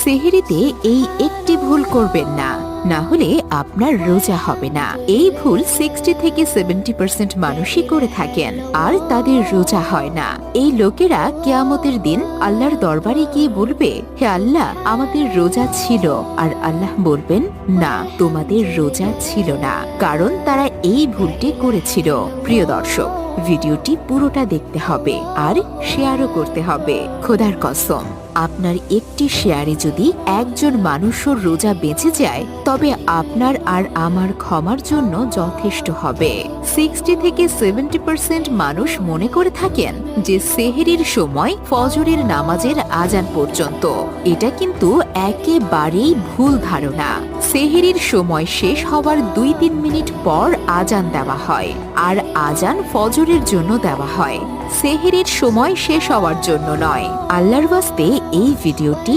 সেহরিতে এই একটি ভুল করবেন না, না হলে আপনার রোজা হবে না। এই ভুল 60 থেকে 70% মানুষই করে থাকেন, আর তাদের রোজা হয় না। এই লোকেরা কিয়ামতের দিন আল্লাহর দরবারে গিয়ে বলবে, হে আল্লাহ, আমাদের রোজা ছিল। আর আল্লাহ বলবেন, না, তোমাদের রোজা ছিল না, কারণ তারা এই ভুলটি করেছিল। প্রিয় দর্শক, ভিডিওটি পুরোটা দেখতে হবে আর শেয়ারও করতে হবে। খোদার কসম, আপনার একটি শেয়ারে যদি একজন মানুষের রোজা বেঁচে যায়, তবে আপনার আর আমার ক্ষমার জন্য যথেষ্ট হবে। 60 থেকে 70% মানুষ মনে করে থাকেন যে সেহরির সময় ফজরের নামাজের আজান পর্যন্ত। এটা কিন্তু একেবারেই ভুল ধারণা। সেহরির সময় শেষ হওয়ার 2-3 মিনিট পর আজান দেওয়া হয়, আর আজান ফজরের জন্য দেওয়া হয়, সেহরির সময় শেষ হওয়ার জন্য নয়। আল্লাহর ওয়াস্তে এই ভিডিওটি